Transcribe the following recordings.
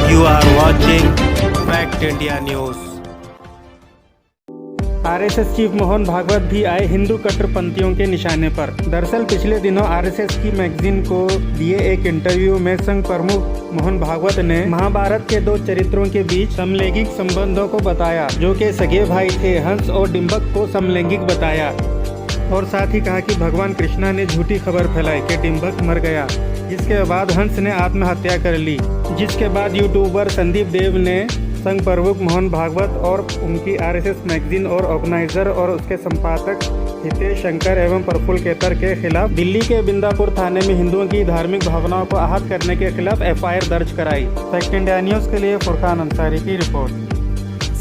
You are watching Fact India News. RSS chief Mohan Bhagwat भी आए हिंदू कट्टरपंथियों के निशाने पर। दरअसल पिछले दिनों आरएसएस की मैगजीन को दिए एक इंटरव्यू में संघ प्रमुख मोहन भागवत ने महाभारत के दो चरित्रों के बीच समलैंगिक संबंधों को बताया, जो कि सगे भाई थे। हंस और डिंबक को समलैंगिक बताया और साथ ही कहा कि भगवान कृष्णा ने झूठी खबर फैलाई कि डिंबक मर गया, जिसके बाद हंस ने आत्महत्या कर ली। जिसके बाद यूट्यूबर संदीप देव ने संघ प्रमुख मोहन भागवत और उनकी आरएसएस मैगजीन और ऑर्गेनाइजर और उसके संपादक हितेश शंकर एवं प्रफुल्ल केतर के खिलाफ दिल्ली के बिंदापुर थाने में हिंदुओं की धार्मिक भावनाओं को आहत करने के खिलाफ एफआईआर दर्ज कराई। फैक्ट इंडिया न्यूज के लिए फुरकान अंसारी की रिपोर्ट।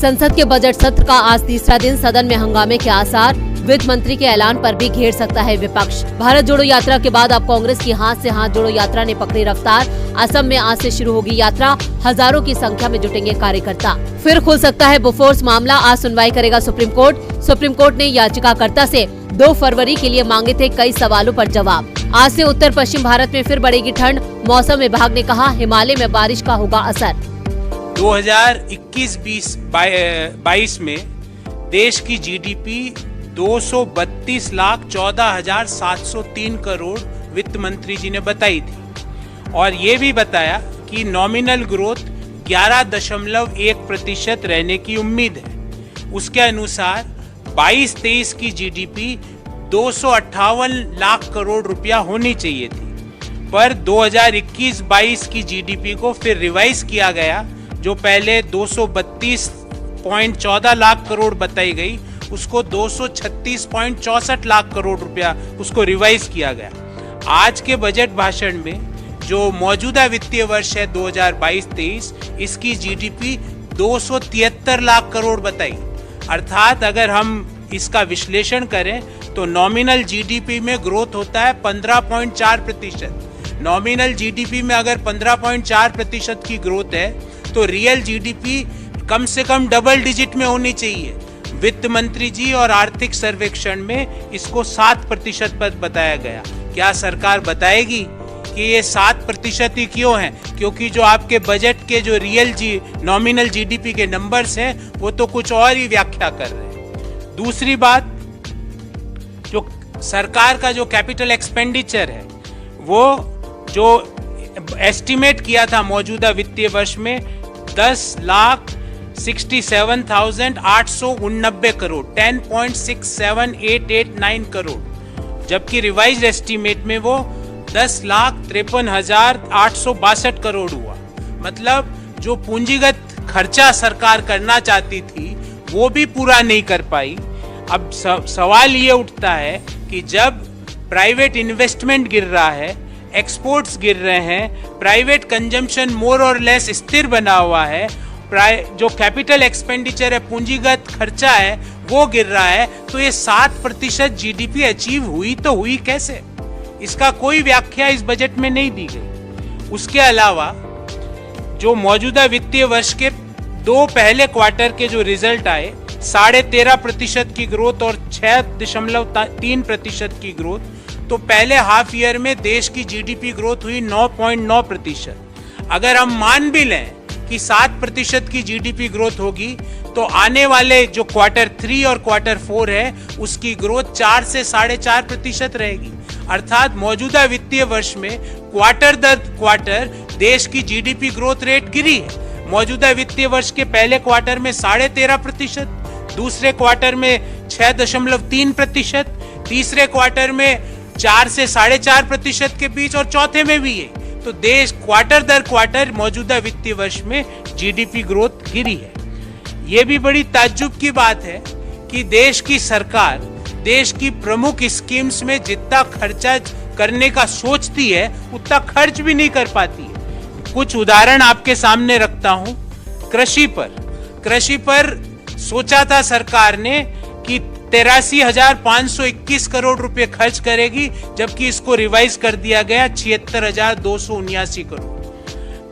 संसद के बजट सत्र का आज तीसरा दिन। सदन में हंगामे के आसार। वित्त मंत्री के ऐलान पर भी घेर सकता है विपक्ष। भारत जोड़ो यात्रा के बाद अब कांग्रेस की हाथ से हाथ जोड़ो यात्रा ने पकड़ी रफ्तार। असम में आज से शुरू होगी यात्रा। हजारों की संख्या में जुटेंगे कार्यकर्ता। फिर खुल सकता है बोफोर्स मामला। आज सुनवाई करेगा सुप्रीम कोर्ट। सुप्रीम कोर्ट ने याचिकाकर्ता से 2 फरवरी के लिए मांगे थे कई सवालों पर जवाब। आज से उत्तर पश्चिम भारत में फिर बढ़ेगी ठंड। मौसम विभाग ने कहा हिमालय में बारिश का होगा असर। 2021-22 में देश की जीडीपी 232,14,703 करोड़ वित्त मंत्री जी ने बताई थी और ये भी बताया कि नॉमिनल ग्रोथ 11.1% रहने की उम्मीद है। उसके अनुसार 22-23 की जीडीपी 258 लाख करोड़ रुपया होनी चाहिए थी, पर 2021-22 की जीडीपी को फिर रिवाइज किया गया। जो पहले 232.14 लाख करोड़ बताई गई, उसको 236.64 लाख करोड़ रुपया उसको रिवाइज किया गया। आज के बजट भाषण में जो मौजूदा वित्तीय वर्ष है 2022-23, इसकी जीडीपी 273 लाख करोड़ बताई। अर्थात अगर हम इसका विश्लेषण करें तो नॉमिनल जीडीपी में ग्रोथ होता है 15.4%। नॉमिनल जीडीपी में अगर 15.4% की ग्रोथ है तो रियल जीडीपी कम से कम डबल डिजिट में होनी चाहिए। वित्त मंत्री जी और आर्थिक सर्वेक्षण में इसको 7% पर बताया गया। क्या सरकार बताएगी कि ये 7% ही क्यों है? क्योंकि जो आपके बजट के जो रियल नॉमिनल जीडीपी के नंबर्स हैं वो तो कुछ और ही व्याख्या कर रहे हैं। दूसरी बात, जो सरकार का जो कैपिटल एक्सपेंडिचर है वो जो एस्टिमेट किया था मौजूदा वित्तीय वर्ष में 10,67,889 करोड़ 10.67889 करोड़, जबकि रिवाइज्ड एस्टीमेट में वो 10,53,862 करोड़ हुआ। मतलब जो पूंजीगत खर्चा सरकार करना चाहती थी वो भी पूरा नहीं कर पाई। अब सवाल ये उठता है कि जब प्राइवेट इन्वेस्टमेंट गिर रहा है, एक्सपोर्ट्स गिर रहे हैं, प्राइवेट कंजम्पशन मोर और लेस स्थिर बना हुआ है, जो कैपिटल एक्सपेंडिचर है, पूंजीगत खर्चा है, वो गिर रहा है, तो ये 7% जीडीपी अचीव हुई तो हुई कैसे? इसका कोई व्याख्या इस बजट में नहीं दी गई। उसके अलावा जो मौजूदा वित्तीय वर्ष के 2 पहले क्वार्टर के जो रिजल्ट आए, 13.5% की ग्रोथ और 6.3% की ग्रोथ, तो पहले हाफ ईयर में देश की जीडीपी ग्रोथ हुई 9.9%। अगर हम मान भी लें कि 7% की जीडीपी ग्रोथ होगी तो आने वाले जो क्वार्टर 3 और क्वार्टर 4 है उसकी ग्रोथ 4 से 4.5% रहेगी। अर्थात मौजूदा वित्तीय वर्ष में क्वार्टर दर क्वार्टर देश की जीडीपी ग्रोथ रेट गिरी है। मौजूदा वित्तीय वर्ष के पहले क्वार्टर में 13.5%, दूसरे क्वार्टर में 6.3%, तीसरे क्वार्टर में 4 से 4.5% के बीच और चौथे में भी है। तो देश क्वार्टर दर क्वार्टर मौजूदा वित्तीय वर्ष में जीडीपी ग्रोथ गिरी है। ये भी बड़ी ताज्जुब की बात है कि देश की सरकार देश की प्रमुख स्कीम्स में जितना खर्चा करने का सोचती है उतना खर्च भी नहीं कर पाती है। कुछ उदाहरण आपके सामने रखता हूं। कृषि पर सोचा था सरकार ने कि 83,521 करोड़ रुपए खर्च करेगी, जबकि इसको रिवाइज कर दिया गया 76,279 करोड़।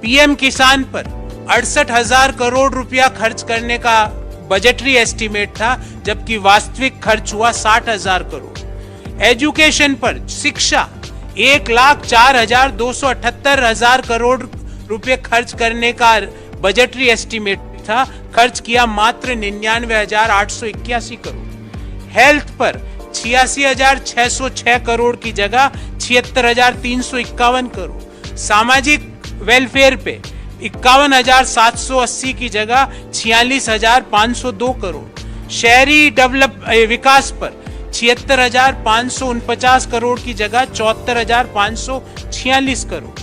पीएम किसान पर 68,000 करोड़ रुपया खर्च करने का बजटरी एस्टीमेट था, जबकि वास्तविक खर्च हुआ 60,000 करोड़। एजुकेशन पर शिक्षा 1,04,278 करोड़ रुपए खर्च करने का बजटरी एस्टीमेट था, खर्च किया मात्र 99,881 करोड़। हेल्थ पर 86,606 करोड़ की जगह 76,351 करोड़। सामाजिक वेलफेयर पे 51,780 की जगह 46,502 करोड़। शहरी विकास पर 76,549 करोड़ की जगह 74,546 crore.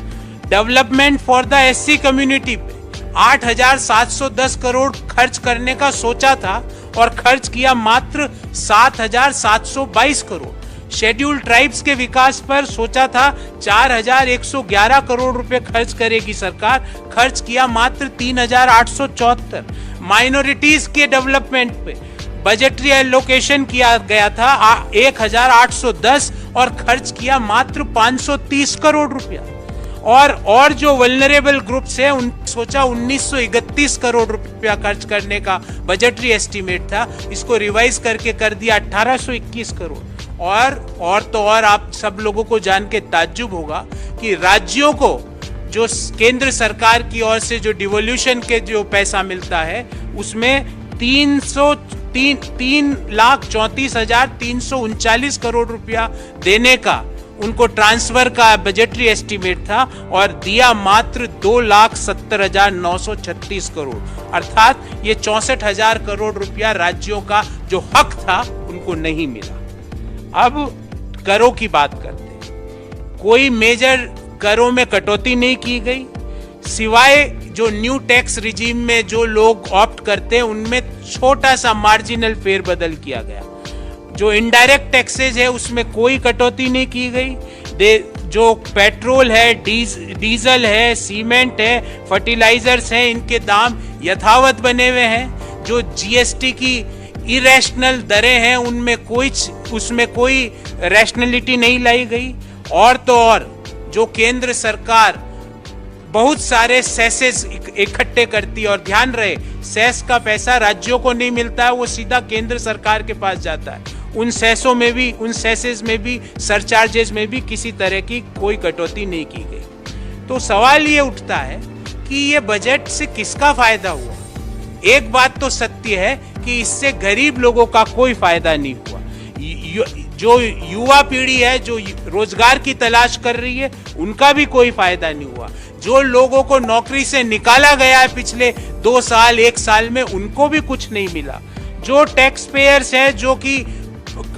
Development for the SC community पे 8,710 करोड़ खर्च करने का सोचा था और खर्च किया मात्र 7,722 करोड़। शेड्यूल ट्राइब्स के विकास पर सोचा था 4,111 करोड़ रुपए खर्च करेगी सरकार, खर्च किया मात्र 3,874। माइनॉरिटीज के डेवलपमेंट पे बजटरी एलोकेशन किया गया था 1,810 और खर्च किया मात्र 530 करोड़ रुपया। और जो वल्नरेबल ग्रुप्स है उन सोचा 1931 करोड़ रुपया खर्च करने का बजटरी एस्टीमेट था, इसको रिवाइज करके कर दिया 1821 करोड़। और आप सब लोगों को जान के ताज्जुब होगा कि राज्यों को जो केंद्र सरकार की ओर से जो डिवोल्यूशन के जो पैसा मिलता है उसमें 3,34,339 करोड़ रुपया देने का उनको ट्रांसफर का बजटरी एस्टीमेट था और दिया मात्र 2,70,936 करोड़। अर्थात ये 64,000 करोड़ रुपया राज्यों का जो हक था उनको नहीं मिला। अब करों की बात करते हैं। कोई मेजर करों में कटौती नहीं की गई, सिवाय जो न्यू टैक्स रिजीम में जो लोग ऑप्ट करते हैं उनमें छोटा सा मार्जिनल फेरबदल किया गया। जो इनडायरेक्ट टैक्सेज है उसमें कोई कटौती नहीं की गई। जो पेट्रोल है, डीजल है, सीमेंट है, फर्टिलाइजर्स हैं, इनके दाम यथावत बने हुए हैं। जो जीएसटी की इरेशनल दरें हैं उसमें कोई रैशनलिटी नहीं लाई गई। और जो केंद्र सरकार बहुत सारे सेसेस इकट्ठे करती है, और ध्यान रहे सेस का पैसा राज्यों को नहीं मिलता है, वो सीधा केंद्र सरकार के पास जाता है। उन सेसेस में भी सरचार्जेस में भी किसी तरह की कोई कटौती नहीं की गई। तो सवाल ये उठता है कि ये बजट से किसका फायदा हुआ। एक बात तो सत्य है कि इससे गरीब लोगों का कोई फायदा नहीं हुआ। जो युवा पीढ़ी है जो रोजगार की तलाश कर रही है उनका भी कोई फायदा नहीं हुआ। जो लोगों को नौकरी से निकाला गया है पिछले 2 साल 1 साल में उनको भी कुछ नहीं मिला। जो टैक्स पेयर्स है जो कि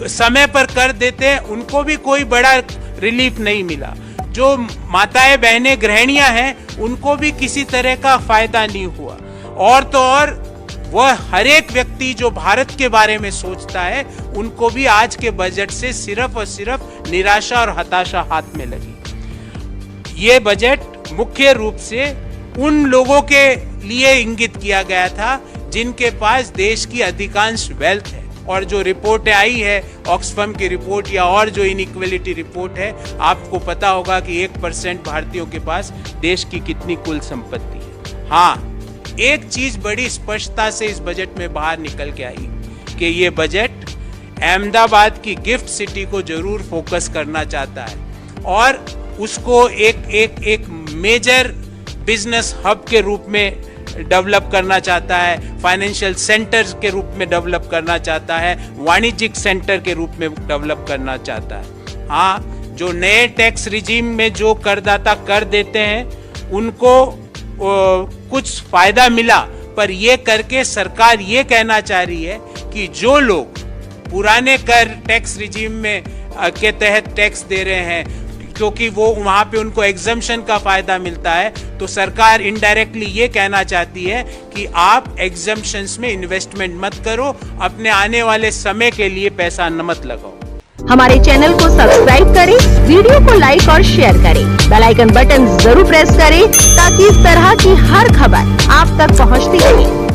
समय पर कर देते हैं उनको भी कोई बड़ा रिलीफ नहीं मिला। जो माताएं बहनें गृहिणियां हैं उनको भी किसी तरह का फायदा नहीं हुआ। और वह हर एक व्यक्ति जो भारत के बारे में सोचता है उनको भी आज के बजट से सिर्फ और सिर्फ निराशा और हताशा हाथ में लगी। ये बजट मुख्य रूप से उन लोगों के लिए इंगित किया गया था जिनके पास देश की अधिकांश वेल्थ है। और जो रिपोर्ट आई है ऑक्सफैम की रिपोर्ट या और जो इनइक्वालिटी रिपोर्ट है, आपको पता होगा कि 1% भारतीयों के पास देश की कितनी कुल संपत्ति है। हाँ, एक चीज बड़ी स्पष्टता से इस बजट में बाहर निकल के आई कि ये बजट अहमदाबाद की गिफ्ट सिटी को जरूर फोकस करना चाहता है और उसको एक मेजर बिजनेस हब के रूप में डेवलप करना चाहता है, फाइनेंशियल सेंटर के रूप में डेवलप करना चाहता है, वाणिज्यिक सेंटर के रूप में डेवलप करना चाहता है। हाँ, जो नए टैक्स रिजीम में जो करदाता कर देते हैं उनको कुछ फायदा मिला, पर ये करके सरकार ये कहना चाह रही है कि जो लोग पुराने कर टैक्स रिजीम में के तहत टैक्स दे रहे हैं क्योंकि वो वहां पे उनको एग्जम्पशन का फायदा मिलता है, तो सरकार इनडायरेक्टली ये कहना चाहती है कि आप एग्जम्पशंस में इन्वेस्टमेंट मत करो, अपने आने वाले समय के लिए पैसा मत लगाओ। हमारे चैनल को सब्सक्राइब करें, वीडियो को लाइक और शेयर करें, बेल आइकन बटन जरूर प्रेस करें ताकि इस तरह की हर खबर आप तक पहुंचती रहे।